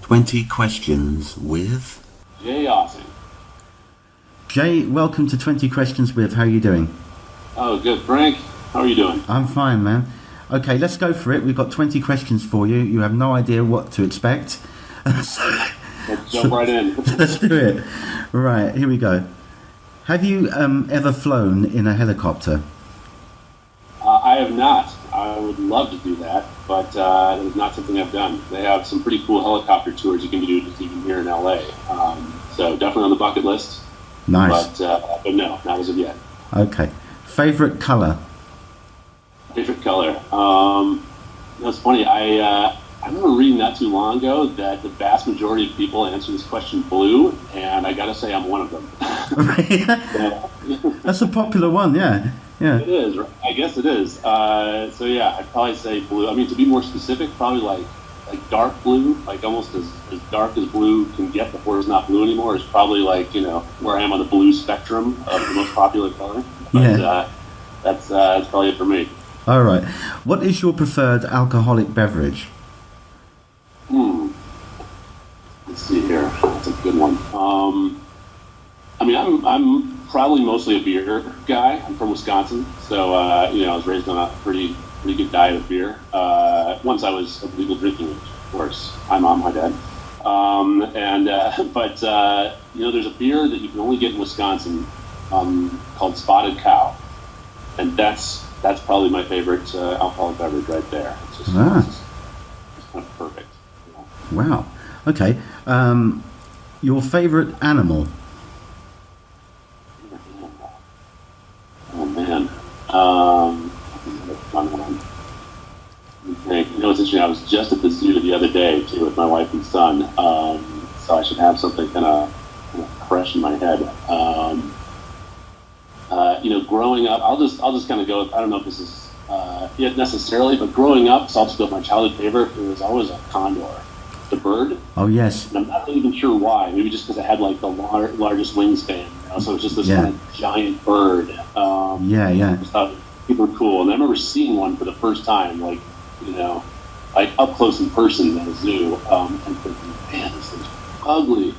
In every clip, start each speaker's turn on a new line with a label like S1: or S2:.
S1: 20 Questions with
S2: Jay Aaseng.
S1: Jay, welcome to 20 Questions with. How are you doing?
S2: Oh, good. Frank, how are you doing?
S1: I'm fine, man. Okay, let's go for it. We've got 20 questions for you. You have no idea what to expect.
S2: Let's jump right in.
S1: Let's do it. Right, here we go. Have you ever flown in a helicopter?
S2: I have not. I would love to do that, but it is not something I've done. They have some pretty cool helicopter tours you can do just even here in LA. So definitely on the bucket list.
S1: Nice.
S2: But no, not as of yet.
S1: Okay. Favorite color?
S2: Favorite color? That's funny. I remember reading not too long ago that the vast majority of people answer this question blue, and I gotta say I'm one of them.
S1: That's a popular one, yeah. Yeah.
S2: It is. I guess it is. So yeah, I'd probably say blue. I mean, to be more specific, probably like dark blue, like almost as dark as blue can get before it's not blue anymore. Is probably like where I am on the blue spectrum of the most popular color. But
S1: Yeah.
S2: that's probably it for me.
S1: All right. What is your preferred alcoholic beverage?
S2: Let's see here. That's a good one. I mean, I'm probably mostly a beer guy. I'm from Wisconsin, so I was raised on a pretty good diet of beer. Once I was of legal drinking age, of course. My mom, my dad. But there's a beer that you can only get in Wisconsin called Spotted Cow, and that's probably my favorite alcoholic beverage right there. It's just kind of perfect.
S1: Wow. Okay. Your favorite animal?
S2: Oh man. Fun one. It's interesting. I was just at the zoo the other day too with my wife and son, so I should have something kind of fresh in my head. Growing up, I'll just kind of go. I don't know if this is it necessarily, but growing up, so I'll just go with my childhood favorite. It was always a condor, the bird.
S1: Oh yes.
S2: And I'm not even sure why. Maybe just because it had like the largest wingspan. So it's just this kind of giant bird.
S1: Yeah.
S2: I just thought it was super cool. And I remember seeing one for the first time, like up close in person at a zoo, and thinking, man, this thing's ugly.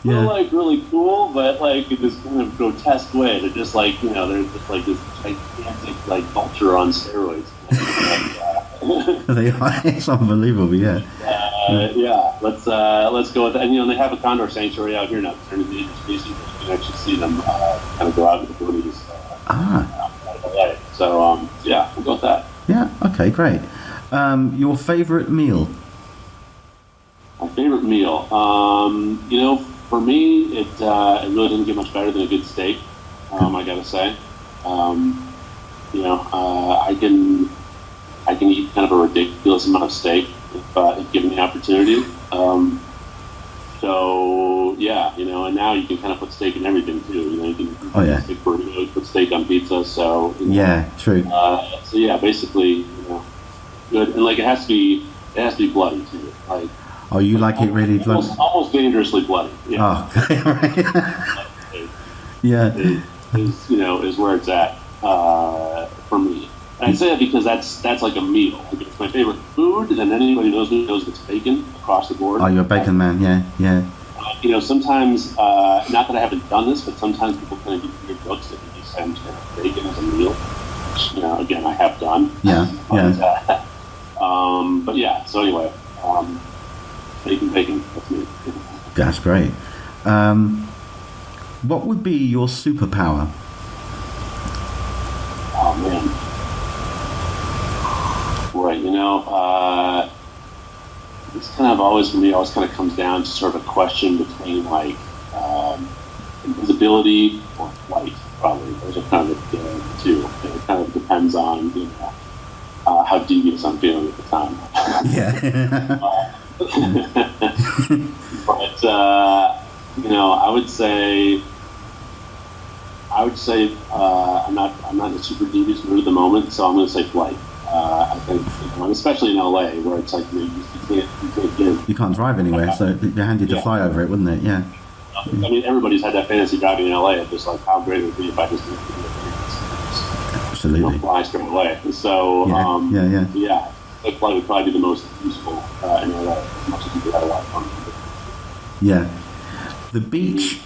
S1: Yeah.
S2: They're like really cool, but like in this kind of grotesque way. They're just like they're just like this gigantic like vulture on steroids.
S1: They are. It's unbelievable. Yeah.
S2: Let's go with that. And they have a condor sanctuary out here now. Turning the species, you can actually see them kind of go out into the woods. So we'll go with that.
S1: Yeah. Okay. Great. Your favorite meal?
S2: My favorite meal. For me, it really doesn't get much better than a good steak. I gotta say. I can eat kind of a ridiculous amount of steak if given the opportunity. And now you can kind of put steak in everything too. You can stick burritos, put steak on pizza. So
S1: True.
S2: Basically, good. And like it has to be bloody too. Like.
S1: Oh, you like it really bloody?
S2: Almost dangerously bloody. Yeah.
S1: Oh, right. Yeah.
S2: Is where it's at for me. And I say that because that's like a meal. Like it's my favorite food, and anybody knows me knows it's bacon across the board.
S1: Oh, you're a bacon man, yeah.
S2: Sometimes, not that I haven't done this, but sometimes people kind of do weird jokes that you just say I'm just going to have bacon as a meal, which, again, I have done.
S1: Yeah.
S2: So anyway, bacon, that's me.
S1: That's great. What would be your superpower?
S2: Oh, man. Right, it's kind of always, for me, always kind of comes down to sort of a question between, like, invisibility or flight, probably. Those are kind of the two. It kind of depends on, how devious I'm feeling at the time.
S1: Yeah.
S2: But, I would say I'm not in a super devious mood at the moment, so I'm going to say flight. I think, especially in LA, where it's like you
S1: can't drive anywhere, so it'd be handy to fly over it, wouldn't it? Yeah.
S2: I mean, everybody's had that fantasy driving in LA. It's just like how great it would be if I just
S1: absolutely
S2: fly straight away. So That would probably be the most useful in a lot, as much as you could have a lot of fun.
S1: Yeah. The beach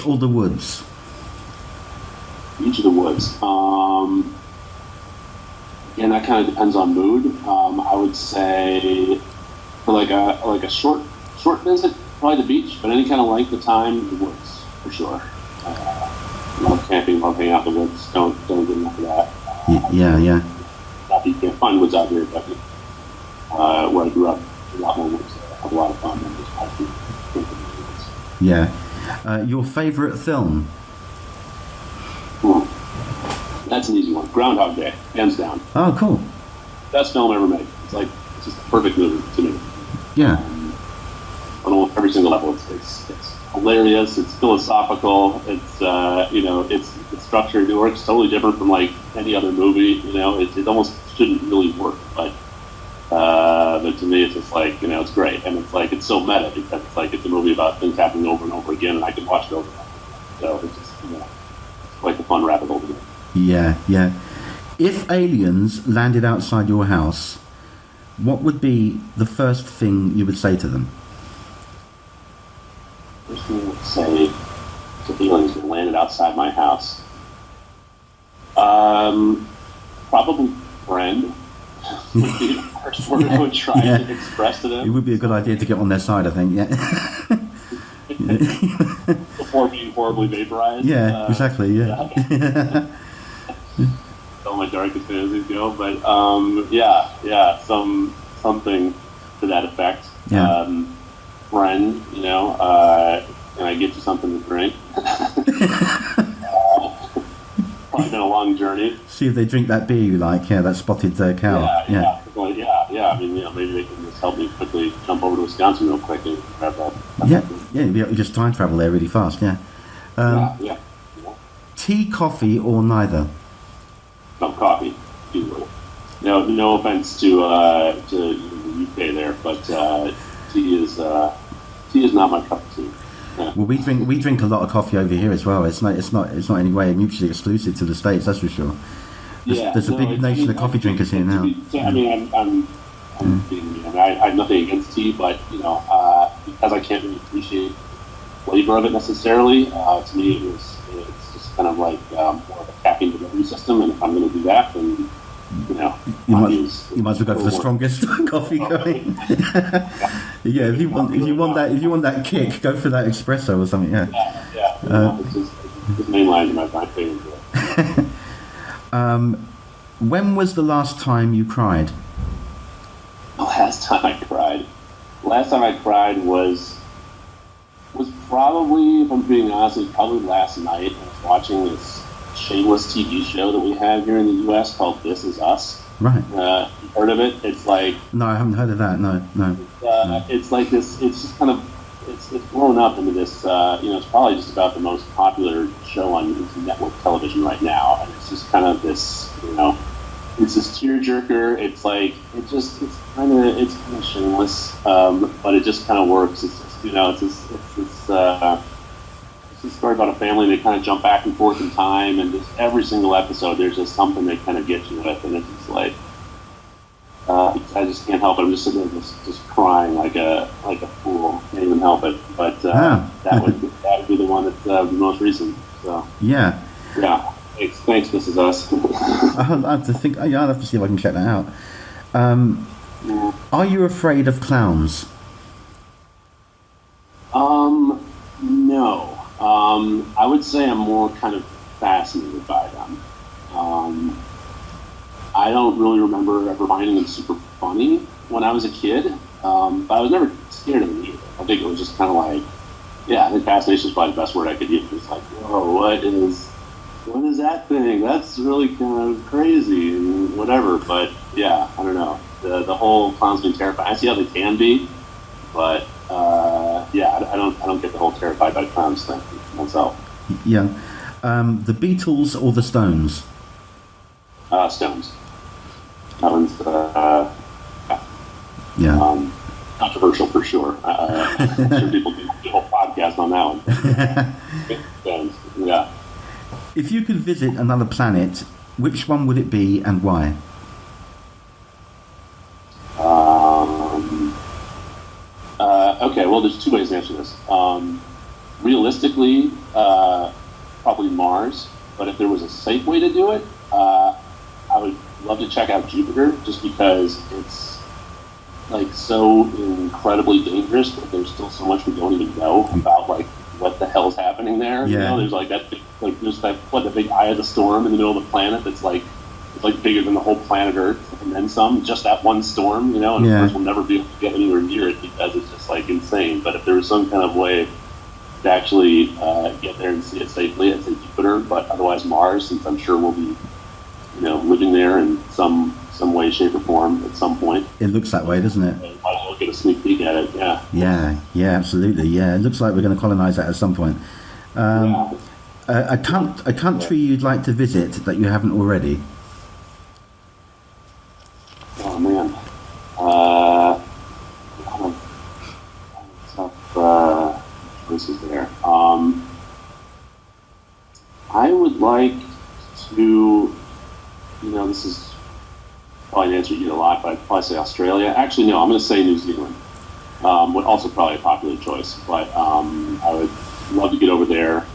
S1: or the woods?
S2: Beach of the woods. Again, that kind of depends on mood. I would say for like a short visit, probably the beach. But any kind of length of time, the woods for sure. Love camping, love hanging out in the woods. Don't get enough of that.
S1: Yeah.
S2: Not that you can't find woods out here, but where I grew up, a lot more woods. I have a lot of fun. And just hiking in the woods.
S1: Yeah. Your favorite film?
S2: That's an easy one. Groundhog Day, hands down.
S1: Oh, cool.
S2: Best film ever made. It's just a perfect movie to me.
S1: Yeah.
S2: On almost every single level, it's hilarious. It's philosophical. It's it's structured. It works totally different from like any other movie. It almost shouldn't really work, but to me, it's just like it's great, and it's so meta because it's a movie about things happening over and over again, and I can watch it over and over again. So it's just quite the fun rabbit hole to me.
S1: Yeah. If aliens landed outside your house, what would be the first thing you would say to them?
S2: First thing I would say to aliens that landed outside my house, probably friend would be the first word I would try to express to them.
S1: It would be a good idea to get on their side, I think. Yeah.
S2: Before being horribly vaporized.
S1: Yeah, exactly. Yeah.
S2: All my darkest fantasies go, but something to that effect.
S1: Yeah.
S2: Friend, can I get you something to drink? Probably been a long journey.
S1: See if they drink that beer you like. Yeah, that spotted cow.
S2: Yeah. I mean, maybe they can just help me quickly jump over to Wisconsin real quick and grab that.
S1: Yeah. You just time travel there really fast. Yeah. Tea, coffee, or neither?
S2: No, coffee. No offense to the UK there, but tea is not my cup of tea. Yeah.
S1: Well, we drink a lot of coffee over here as well. It's not in any way mutually exclusive to the States, that's for sure. There's a big nation of coffee drinkers here now.
S2: I have nothing against tea, but because I can't really appreciate the flavor of it necessarily, to me it's just kind of like more of a caffeine delivery system. And if I'm going to do that, then you might as well go for the strongest
S1: coffee going. Yeah, if you want that kick, go for that espresso or something. Yeah.
S2: It's just mainline in my favorite.
S1: When was the last time you cried?
S2: The last time I cried was probably, if I'm being honest, it was probably last night. I was watching this shameless TV show that we have here in the U.S. called This Is Us.
S1: Right.
S2: You heard of it? It's like...
S1: No, I haven't heard of that. No.
S2: It's like this... It's just kind of... It's blown up into this... it's probably just about the most popular show on network television right now. And it's just kind of this, It's this tearjerker. It's like... It's kind of shameless. But it just kind of works. It's a story about a family. They kind of jump back and forth in time, and just every single episode there's just something they kind of get you with, and it's just like I just can't help it. I'm just sitting there just crying like a fool. Can't even help it. But that would be the one that's the most recent. So yeah. Thanks. This Is Us.
S1: I'll have to think. I'll have to see if I can check that out. Are you afraid of clowns?
S2: No. I would say I'm more kind of fascinated by them. I don't really remember ever finding them super funny when I was a kid, but I was never scared of them either. I think it was just kind of like, I think fascination is probably the best word I could use. It's like, whoa, what is that thing? That's really kind of crazy and whatever. But I don't know. The whole clowns being terrifying. I see how they can be, but I don't get the whole terrified by clowns thing myself.
S1: Yeah. The Beatles or the Stones?
S2: Stones. That one's controversial for sure. I'm sure people do a whole podcast on that one. Stones. Yeah.
S1: If you could visit another planet, which one would it be and why?
S2: well, there's two ways to answer this. Realistically, probably Mars, but if there was a safe way to do it, I would love to check out Jupiter, just because it's like so incredibly dangerous, but there's still so much we don't even know about, like what the hell's happening there.
S1: Yeah.
S2: You know, there's like that, like there's that the big eye of the storm in the middle of the planet that's like it's like bigger than the whole planet Earth, and then some. Just that one storm, you know, and of course we'll never be able to get anywhere near it because it's just like insane. But if there was some kind of way to actually get there and see it safely, I'd say Jupiter, but otherwise Mars, since I'm sure we'll be, you know, living there in some way, shape, or form at some point.
S1: It looks that way, doesn't it?
S2: Might as well get a sneak peek at it.
S1: Yeah, absolutely. Yeah, it looks like we're going to colonize that at some point. A country you'd like to visit that you haven't already?
S2: Oh man, tough choices there. I would like to, you know, this is probably an answer you get a lot, but I'd probably say Australia. Actually, no, I'm going to say New Zealand. Would also probably a popular choice, but I would love to get over there,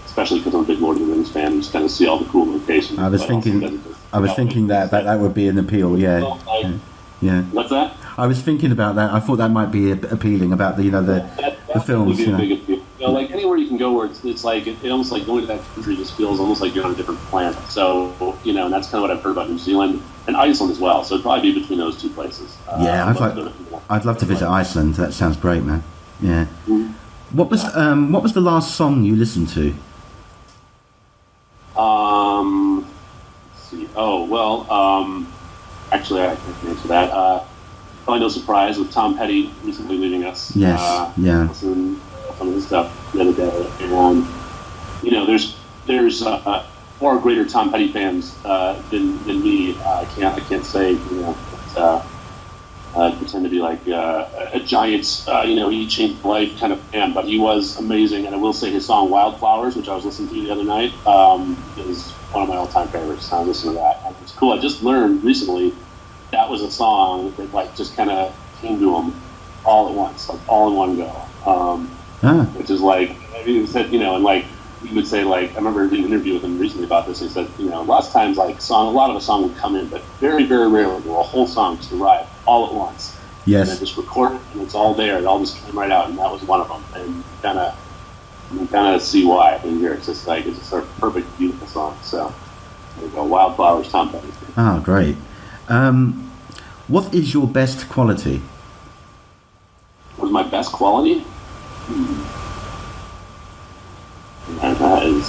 S2: especially because I'm a big Lord of the Rings fan, and just kind of see all the cool locations.
S1: I was thinking that would be an appeal. Yeah, yeah.
S2: What's that?
S1: I was thinking about that. I thought that might be appealing about the the films.
S2: Would be a big appeal. You know, like anywhere you can go where it's like it almost like going to that country just feels almost like you're on a different planet. So, you know, and that's kind of what I've heard about New Zealand and Iceland as well. So it'd probably be between those two places.
S1: Yeah, I'd love to visit Iceland. That sounds great, man. Yeah.
S2: Mm-hmm.
S1: What was the last song you listened to?
S2: Let's see. Oh well, actually I can answer that. Probably no surprise with Tom Petty recently leaving us.
S1: Yes. Yeah.
S2: Listening to some of his stuff the other day, and you know, there's far greater Tom Petty fans than me. I can't say, you know, pretend to be like a giant, you know, he changed life kind of fan, but he was amazing. And I will say his song "Wildflowers," which I was listening to the other night, is one of my all-time favorites. I listen to that, and it's cool. I just learned recently that was a song that like just kind of came to him all at once, like all in one go, which is like, I mean, he said, you know, and like he would say, like, I remember doing an interview with him recently about this. And he said, you know, lots of times like a lot of a song would come in, but very, very rarely will a whole song just arrive all at once.
S1: Yes.
S2: And then just record it, and it's all there. It all just came right out, and that was one of them. And you kind of see why in here. It's just like it's just a perfect, beautiful song. So there you go, "Wildflowers," Tom Petty.
S1: Oh, great. What is your best quality?
S2: What is my best quality? And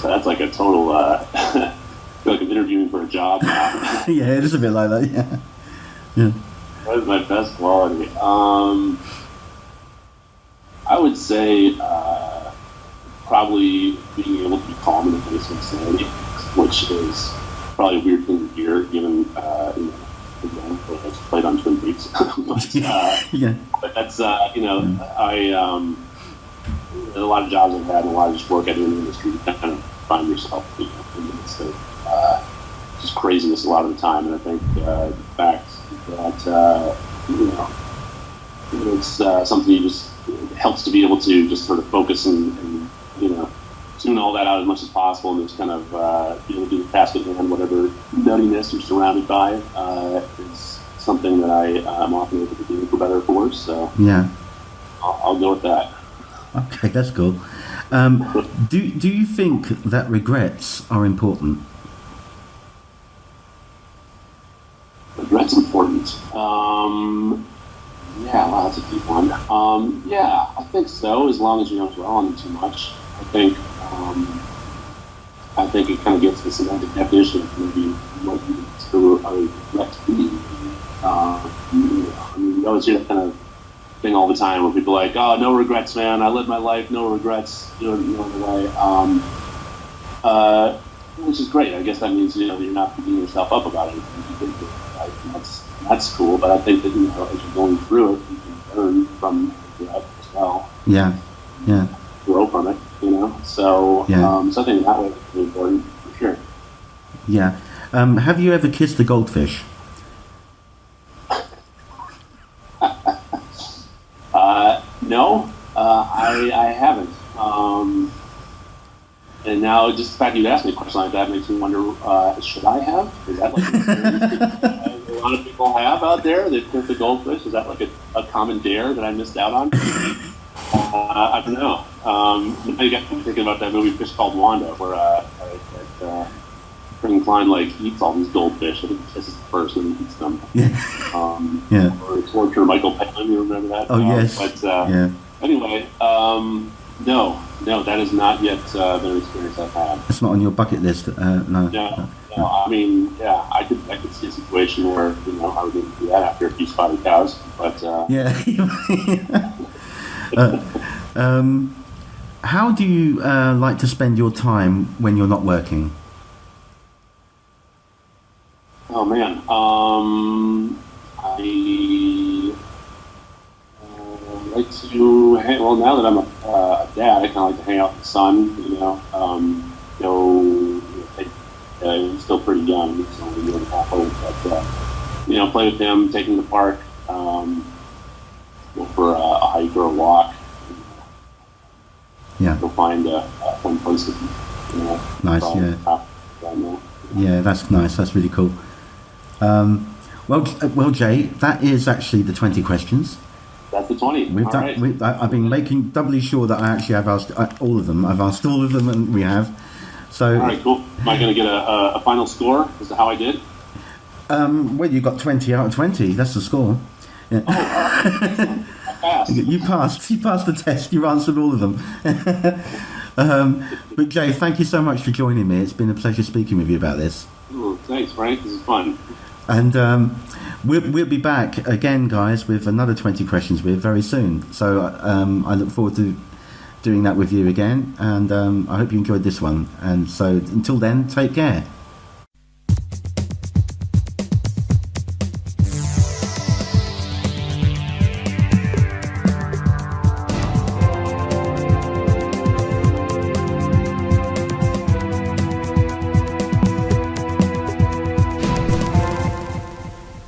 S2: that's like a total, I feel like I'm interviewing for a job now.
S1: Yeah, it is a bit like that, yeah. Yeah.
S2: What is my best quality? I would say probably being able to be calm in the face of insanity, which is probably a weird thing to hear, given, you know, again, I just played on Twin Peaks. But,
S1: yeah.
S2: But that's, you know, a lot of jobs I've had and a lot of just work I do in the industry, you kind of find yourself, you know, in the midst of just craziness a lot of the time. And I think the fact that, you know, it's something it helps to be able to just sort of focus and you know, tune all that out as much as possible and just kind of be able to do the task at hand, whatever nuttiness you're surrounded by, is something that I'm often able to do for better or for worse. So
S1: yeah,
S2: I'll go with that.
S1: Okay, that's cool. Do you think that regrets are important?
S2: Regrets important. Yeah, wow, that's a deep one. Yeah, I think so. As long as you don't dwell on them too much, I think it kind of gets to the semantic definition of maybe what you consider a regret to be. You know, I mean, you always hear that kind of thing all the time where people are like, "Oh, no regrets, man. I lived my life, no regrets." You know the way. Which is great. I guess that means, you know, you're not beating yourself up about it. That's cool. But I think that, you know, as you're going through it, you can learn from regret as well.
S1: Yeah. Yeah.
S2: Grow from it, you know. So,
S1: yeah.
S2: So I think that way is really important for sure.
S1: Yeah. Have you ever kissed a goldfish?
S2: Now, just the fact you asked me a question like that makes me wonder, should I have? Is that like an experience that a lot of people have out there? They've killed the goldfish. Is that like a common dare that I missed out on? I don't know. I got thinking about that movie Fish Called Wanda, where Frank Klein like eats all these goldfish. I think he kisses the first and eats them.
S1: Yeah.
S2: Or Torture Michael Palin. You remember that?
S1: Oh yes.
S2: But anyway, no, that is not yet the experience I've had.
S1: It's not on your bucket list. No.
S2: No. I mean, yeah, I could see a situation where I would do that after a few spotted cows, but
S1: yeah. How do you like to spend your time when you're not working?
S2: Oh man, I like to hang. Well, now that I'm a dad, I kind of like to hang out with the son. He's still pretty young. He's only a year and a half old, but play with him, take him to the park, go for a hike or a walk.
S1: Yeah.
S2: Go find a fun place to
S1: Nice. Yeah, that's nice. That's really cool. Well, Jay, that is actually the 20 questions.
S2: That's the 20.
S1: I've been making doubly sure that I actually have asked all of them. I've asked all of them, and we have. So. All
S2: right, cool. Am I going to get a final score as to how I did?
S1: Well, you got 20 out of 20. That's the score. Yeah.
S2: Oh, I passed.
S1: You passed. You passed the test. You answered all of them. But Jay, thank you so much for joining me. It's been a pleasure speaking with you about this.
S2: Ooh, thanks, Frank. This is fun.
S1: And we'll be back again, guys, with another 20 questions very soon. So I look forward to doing that with you again. And I hope you enjoyed this one. And so until then, take care.